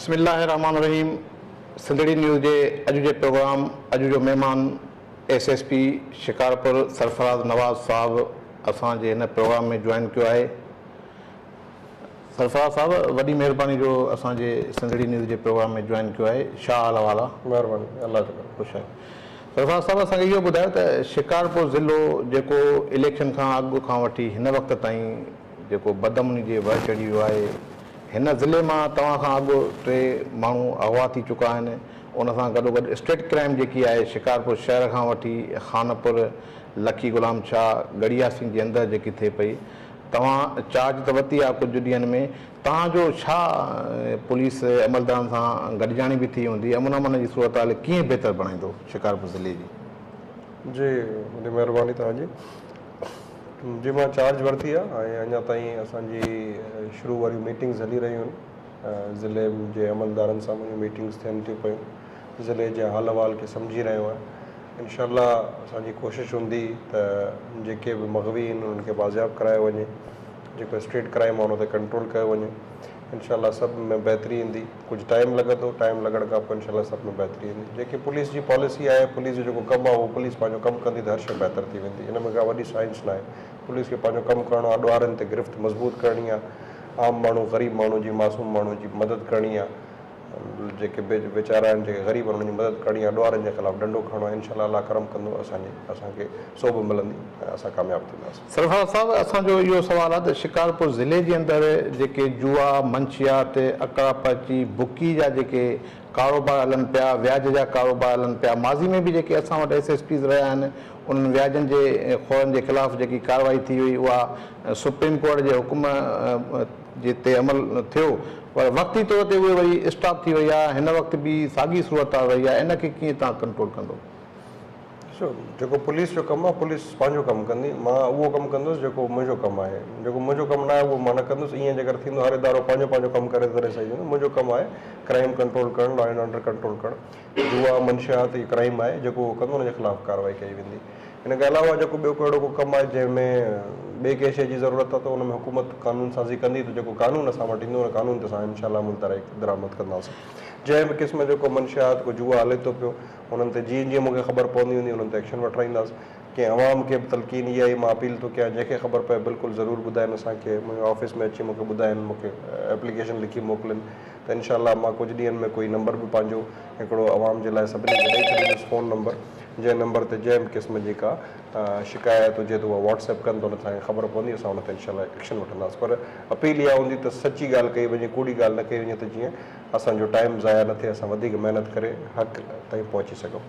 बिस्मिल्लाहिर्रहमानिर्रहीम। सिंधड़ी न्यूज़ जे अॼु जे प्रोग्राम अॼु जो महिमान एसएसपी शिकारपुर सरफराज़ नवाज़ साहब असांजे हिन प्रोग्राम में जॉइन कयो आहे। सरफराज़ साहब वॾी महिरबानी जो असांजे सिंधड़ी न्यूज़ जे प्रोग्राम में जॉइन कयो आहे। छा हाल अहिवाल आहे? महिरबानी, अल्लाह ख़ुशि आहे। सरफराज़ साहब असांखे इहो ॿुधायो त शिकारपुर ज़िलो जेको इलेक्शन खां अॻु खां वठी हिन वक़्त ताईं जेको बदअमनी जे वर चढ़ी वियो आहे, हिन ज़िले मां तव्हां खां अॻु 3 माण्हू अगवा थी चुका आहिनि। उन सां गॾोगॾु स्टेट क्राइम जेकी आहे शिकारपुर शहर खां वठी खानपुर, लखी गुलाम शाह, गड़िया सिंह जे अंदरि जेकी थिए पई, तव्हां चार्ज त वरिती आहे कुझु ॾींहंनि में। तव्हांजो छा पुलिस अमलदारनि सां गॾिजाणी बि थी हूंदी? अमन अमन जी सूरत हाल कीअं बहितर बणाईंदो शिकारपुर ज़िले जी? जी, वॾी महिरबानी तव्हांजी। जी, मां चार्ज वरिती आहे ऐं अञा ताईं असांजी शुरू वारियूं मीटिंग्स हली रहियूं आहिनि। ज़िले जे अमलदारनि सां मुंहिंजूं मीटिंग्स थियनि थियूं पियूं। ज़िले जे हाल अहिवाल खे सम्झी रहियो आहियां। इंशाअल्लाह असांजी कोशिशि हूंदी त जेके बि मग़वी आहिनि उन्हनि खे बाज़ियाब करायो वञे, जेको स्ट्रीट क्राइम आहे उन ते कंट्रोल कयो वञे। इंशाअल्लाह सभु में बहितरी ईंदी। कुझु टाइम लॻंदो, टाइम लॻण खां पोइ इंशाअल्लाह सभु में बहितरी ईंदी। जेकी पुलिस जी पॉलिसी आहे, पुलिस जो जेको कमु आहे, उहो पुलिस पंहिंजो कमु कंदी त हर शइ बहितर थी वेंदी। हिन में का वॾी साइंस न आहे। पुलिस खे पंहिंजो कमु करिणो आहे, ॾुआरनि ते गिरफ़्त मज़बूत करणी आहे, आम माण्हू ग़रीब माण्हू जी, मासूम माण्हू जी मदद करणी आहे, जेके वीचारा आहिनि, जेके ग़रीब आहिनि, उन्हनि जी मदद करणी आहे, ॾुआरनि जे ख़िलाफ़ु डंडो खणणो आहे। इंशाअल्लाह अल्लाह करम कंदो, असांखे सोभ मिलंदी ऐं असां कामयाबु थींदासीं। सरफराज़ साहब, असांजो इहो सुवालु आहे त शिकारपुर ज़िले जे अंदरि जेके जुआ, मंशियात, अकड़ा पर्ची, बुकी जा जेके कारोबार हलनि पिया, व्याज जा कारोबार हलनि पिया, माज़ी में बि जेके असां वटि एसएसपीज़ रहिया आहिनि, उन्हनि व्याजनि जे खोरनि जे ख़िलाफ़ु जेकी कार्रवाई थी हुई, उहा सुप्रीम कोर्ट जे हुकुम जे ते अमल थियो, पर वक़्ती तौर ते उहे वरी स्टॉप थी वई आहे। हिन वक़्तु बि साॻी सूरत रही आहे। इन खे कीअं तव्हां कंट्रोल कंदो? ॾिसो, जेको पुलिस जो कमु आहे, पुलिस पंहिंजो कमु कंदी। मां उहो कमु कंदुसि जेको मुंहिंजो कमु आहे। जेको मुंहिंजो कमु न आहे उहो मां न कंदुसि। ईअं जेकर थींदो, हर इदारो पंहिंजो पंहिंजो कमु करे करे सही वेंदो। मुंहिंजो कमु आहे क्राइम कंट्रोल करणु, लॉ एंड ऑर्डर कंट्रोल करणु। जुआ, मंशियात इहो क्राइम आहे, जेको उहो कंदो हुनजे ख़िलाफ़ु कार्रवाई कई वेंदी। हिन खां अलावा जेको ॿियो कहिड़ो को कमु आहे जंहिंमें ॿिए कंहिं शइ जी ज़रूरत आहे, त हुन में हुकूमत कानून साज़ी कंदी, त जेको कानून असां वटि ईंदो, उन कानून ते असां इंशाअल्लाह मुल्तरक दरामद कंदासीं। जंहिं बि क़िस्म जो को मंशियात, को जुआ हले थो पियो, उन्हनि ते जीअं जीअं मूंखे ख़बर पवंदी हूंदी, उन्हनि ते एक्शन वठाईंदासीं। कंहिं आवाम खे बि तलक़ीन इहा ई मां अपील थो कयां, जंहिंखे ख़बर पए बिल्कुलु ज़रूरु ॿुधाइनि असांखे, मुंहिंजे ऑफिस में अची मूंखे ॿुधाइनि, मूंखे एप्लीकेशन लिखी मोकिलिनि, त इंशाअल्लाह मां कुझु ॾींहंनि में कोई नंबर बि पंहिंजो हिकिड़ो आवाम जे लाइ सभिनी खे ॾेई छॾींदुसि, फ़ोन नंबर, जंहिं नंबर ते जंहिं बि क़िस्म जी का शिकायत हुजे त उहा व्हाट्सएप कनि, त उन सां ख़बर पवंदी, असां उन ते इंशाअल्लाह एक्शन वठंदासीं। पर अपील इहा हूंदी त सची ॻाल्हि कई वञे, कूड़ी ॻाल्हि न कई वञे, त जीअं असांजो टाइम ज़ाया न थिए, असां वधीक महिनत करे हक़ ताईं पहुची सघूं।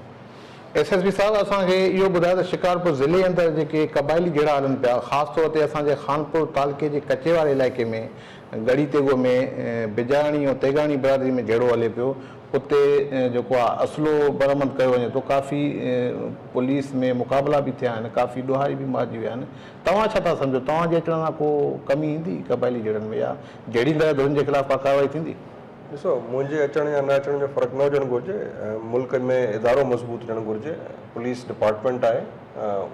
एसएसपी साहब, असांखे इहो ॿुधायो त शिकारपुर ज़िले अंदरि जेके क़बाइली जहिड़ा हलनि पिया, ख़ासि तौर ते असांजे खानपुर तालुके जे कचेवाड़े इलाइक़े में, गड़ी तेगो में, बिजाणी ऐं तेगाणी बिरादरी में जहिड़ो हले पियो, उते जेको आहे असलो बरामद कयो वञे थो। काफ़ी पुलिस में मुक़ाबला बि थिया आहिनि, काफ़ी ॾोहारी बि मारिजी विया आहिनि। तव्हां छा था सम्झो, तव्हांजे अचण सां को कमी ईंदी क़बाइली जहिड़नि में, या जहिड़ी तरह हुननि जे ख़िलाफ़ु कार्रवाई थींदी? ॾिसो, मुंहिंजे अचण या न अचण जो फ़र्क़ु न हुजणु घुरिजे। मुल्क में इदारो मज़बूत हुजणु घुरिजे, पुलिस डिपार्टमेंट आहे,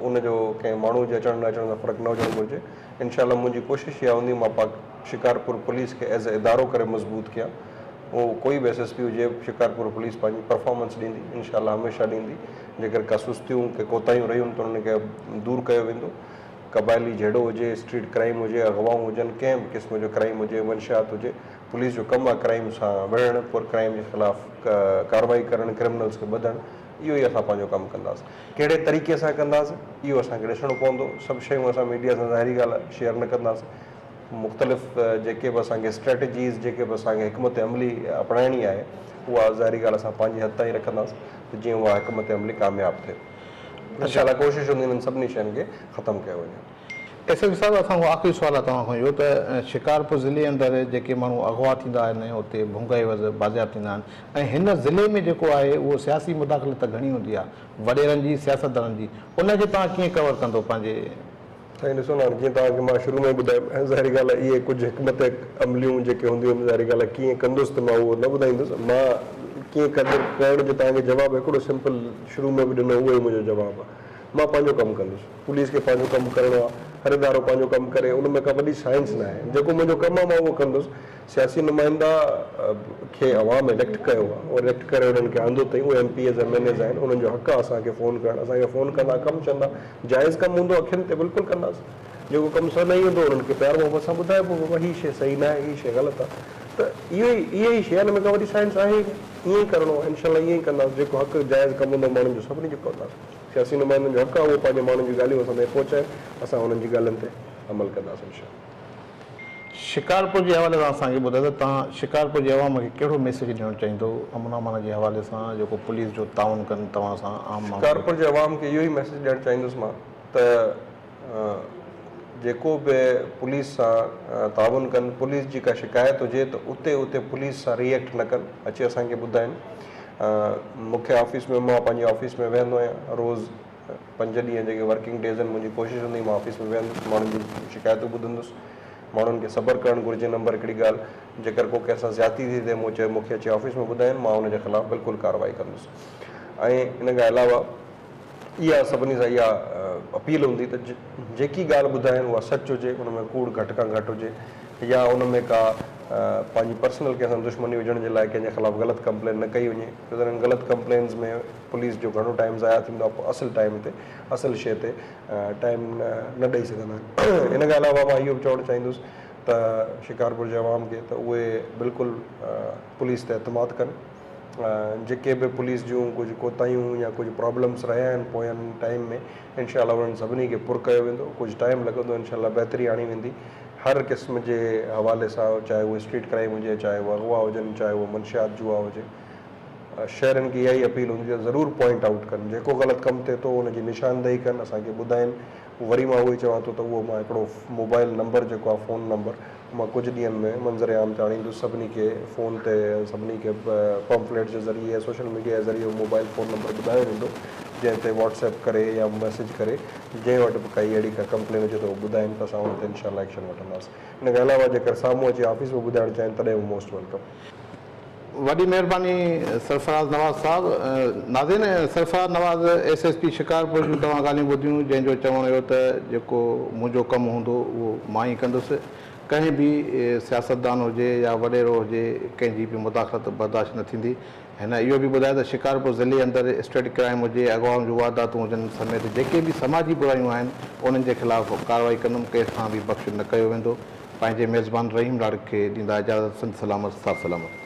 उनजो कंहिं माण्हू जे अचण न अचण जो फ़र्क़ु न हुजणु घुरिजे। इंशाअल्लाह मुंहिंजी कोशिशि इहा हूंदी, मां शिकारपुर पुलिस खे एज़ ए इदारो करे मज़बूत कयां। उहो कोई बि एसएसपी हुजे, शिकारपुर पुलिस पंहिंजी परफॉर्मेंस ॾींदी, इंशाअल्लाह हमेशह ॾींदी। जेकर का सुस्तियूं, के कोताहियूं रहियूं त उन्हनि खे दूरि कयो वेंदो। क़बाइली जहिड़ो हुजे, स्ट्रीट क्राइम हुजे, अगवाऊं हुजनि, कंहिं बि क़िस्म जो क्राइम हुजे, वंशियात हुजे, पुलिस जो कमु आहे क्राइम सां विढ़णु, पर क्राइम जे ख़िलाफ़ु कार्रवाई करणु, क्रिमिनल्स खे ॿधणु, इहो ई असां पंहिंजो कमु कंदासीं। कहिड़े तरीक़े सां कंदासीं इहो असांखे ॾिसणो पवंदो। सभु शयूं असां मीडिया सां ज़ाहिरी ॻाल्हि आहे शेयर न कंदासीं। मुख़्तलिफ़ जेके बि असांखे स्ट्रेटजीज़, जेके बि असांखे हिकमत अमली अपनाइणी आहे, उहा ज़ाहिरी ॻाल्हि असां पंहिंजे हथ ताईं रखंदासीं, त जीअं उहा हिकमत अमली कामयाबु थिए। इंशाअल्लाह कोशिशि हूंदी इन्हनि सभिनी शयुनि खे ख़तमु कयो वञे। एसएसपी साहब, असांजो आख़िरी सुवालु आहे तव्हां खां इहो त शिकारपुर ज़िले अंदरि जेके माण्हू अगवा थींदा आहिनि, उते भुंगा एवज़ बाज़ियाब थींदा आहिनि, ऐं हिन ज़िले में जेको आहे उहो सियासी मुदाख़लत घणी हूंदी आहे, वॾेरनि जी, सियासतदाननि जी, उनखे तव्हां कीअं कवर कंदो पंहिंजे? साईं ॾिसो न, जीअं तव्हांखे मां शुरू में ॿुधायो, ऐं ज़ाहिरी ॻाल्हि आहे इहे कुझु हिकमत अमलियूं जेके हूंदियूं आहिनि, ज़ाहिरी ॻाल्हि आहे कीअं कंदुसि त मां उहो न ॿुधाईंदुसि। मां कीअं करण जो तव्हांखे जवाबु हिकिड़ो सिंपल शुरू में बि ॾिनो, उहो ई मुंहिंजो जवाबु आहे। मां पंहिंजो कमु कंदुसि, पुलिस खे पंहिंजो कमु करिणो आहे, हरिदारो पंहिंजो कमु करे, उन में का वॾी साइंस न आहे। जेको मुंहिंजो कमु आहे मां उहो कंदुसि। सियासी नुमाइंदा खे अवाम इलेक्ट कयो आहे, उहो इलेक्ट करे उन्हनि खे आंदो अथई, उहे MPs MLAs आहिनि, उन्हनि जो हक़ु आहे असांखे फ़ोन करणु, असांखे फ़ोन कंदा, कमु चवंदा, जाइज़ कमु हूंदो अखियुनि ते बिल्कुलु कंदासीं, जेको कमु सही न हूंदो उन्हनि खे प्यार मोहबत सां ॿुधाइबो बाबा हीअ शइ सही न आहे, हीअ शइ ग़लति आहे। त इहा ई शइ, हिन में का वॾी साइंस आहे ई, ईअं ई करिणो आहे, इनशाला ईअं ई कंदासीं। जेको हक़ु जाइज़ कमु हूंदो माण्हुनि जो सभिनी खे कंदासीं। सियासी नुमाइंदनि जो हक़ु आहे उहो पंहिंजे माण्हुनि जी ॻाल्हियूं असां ताईं पहुचाइनि, असां उन्हनि जी ॻाल्हियुनि ते अमल कंदासीं इनशाला। शिकारपुर जे हवाले सां असांखे ॿुधायो त तव्हां शिकारपुर जे अवाम खे कहिड़ो मैसेज ॾियणु चाहींदो अमन अमान जे हवाले सां, जेको पुलिस जो ताउन कनि तव्हां सां आम माण्हू? शिकारपुर जे अवाम खे इहो ई मैसेज ॾियणु चाहींदुसि मां त जेको बि पुलिस सां ताउन कनि, पुलिस जी का शिकायत हुजे त उते पुलिस सां रिएक्ट न कनि, अची असांखे ॿुधाइनि। मूंखे ऑफिस में, मां पंहिंजी ऑफिस में वेहंदो आहियां, रोज़ 5 ॾींहं जेके वर्किंग डेज़ आहिनि, मुंहिंजी कोशिशि हूंदी मां ऑफिस में वेहंदुसि, माण्हुनि जी शिकायतूं ॿुधंदुसि, माण्हुनि खे सब्र करणु घुरिजे। नंबर हिकिड़ी ॻाल्हि, जेकर को कंहिंसां ज़्यादती थी थिए मूंखे अची ऑफिस में ॿुधाइनि, मां हुनजे ख़िलाफ़ु बिल्कुलु कार्रवाई कंदुसि। ऐं इन खां अलावा इहा सभिनी सां इहा अपील हूंदी त जेकी ॻाल्हि ॿुधाइनि उहा सच हुजे, हुन में कूड़ घटि खां घटि हुजे, या उन में का पंहिंजी पर्सनल कंहिंसां दुश्मनी हुजण जे लाइ कंहिंजे ख़िलाफ़ु ग़लति कंप्लेन न कई वञे, छो त ग़लति कंप्लेन्स में पुलिस जो घणो टाइम ज़ाया थींदो आहे, असुल टाइम ते, असुल शइ ते टाइम न ॾेई सघंदा आहिनि। इन खां अलावा मां इहो बि चवणु चाहींदुसि त शिकारपुर जे अवाम खे त उहे बिल्कुलु पुलिस ते एतमाद कनि। जेके बि पुलिस जूं कुझु कोताहियूं या कुझु प्रॉब्लम्स रहिया आहिनि पोयनि टाइम में, इनशाला उन्हनि सभिनी खे पुर कयो वेंदो, कुझु टाइम लॻंदो, इनशाला बहितरी आणी वेंदी हर क़िस्म जे हवाले सां, चाहे उहो स्ट्रीट क्राइम हुजे, चाहे उहा अगवा हुजनि, चाहे उहो मंशियात जुआ हुजे। शहरनि खे इहा ई अपील हूंदी आहे ज़रूरु पॉइंट आउट कनि, जेको ग़लति कमु थिए थो उनजी निशानदेही कनि, असांखे ॿुधाइनि। वरी मां उहो ई चवां थो त उहो मां हिकिड़ो मोबाइल नंबर जेको आहे फ़ोन नंबर, मां कुझु ॾींहंनि में मंज़र आम ते आणींदुसि, सभिनी खे फ़ोन ते, सभिनी खे पम्फलेट जे ज़रिए, सोशल मीडिया जे ज़रिए मोबाइल फ़ोन नंबर ॿुधायो वेंदो, जंहिं ते व्हाट्सएप करे या मैसेज करे जंहिं वटि बि काई अहिड़ी का कंप्लेन हुजे त उहो ॿुधाइनि त असां उन ते इनशाला एक्शन वठंदासीं। इन खां अलावा जेकर साम्हूं अची ऑफिस में ॿुधाइणु चाहिनि तॾहिं उहो मोस्ट वेलकम। वॾी महिरबानी सरफराज़ नवाज़ साहब। नाज़रीन, सरफराज़ नवाज़ SSP शिकारपुर जूं तव्हां ॻाल्हियूं ॿुधियूं, जंहिंजो चवणु इहो त जेको मुंहिंजो कमु हूंदो उहो मां ई कंदुसि, कंहिं बि सियासतदान हुजे या वॾेरो हुजे, कंहिंजी बि मुदाख़लत बर्दाश्त न थींदी। हिन इहो बि ॿुधायो त शिकारपुर ज़िले अंदरि स्ट्रीट क्राइम हुजे, अगवाउनि जूं वारदातूं हुजनि समेत जेके बि समाजी बुरायूं आहिनि उन्हनि जे ख़िलाफ़ु कार्रवाई कंदुमि, कंहिंसां बि बख़्श न कयो वेंदो। पंहिंजे मेज़बान रहीम लाड़ खे ॾींदा इजाज़त। संत सलामत, साथ सलामत।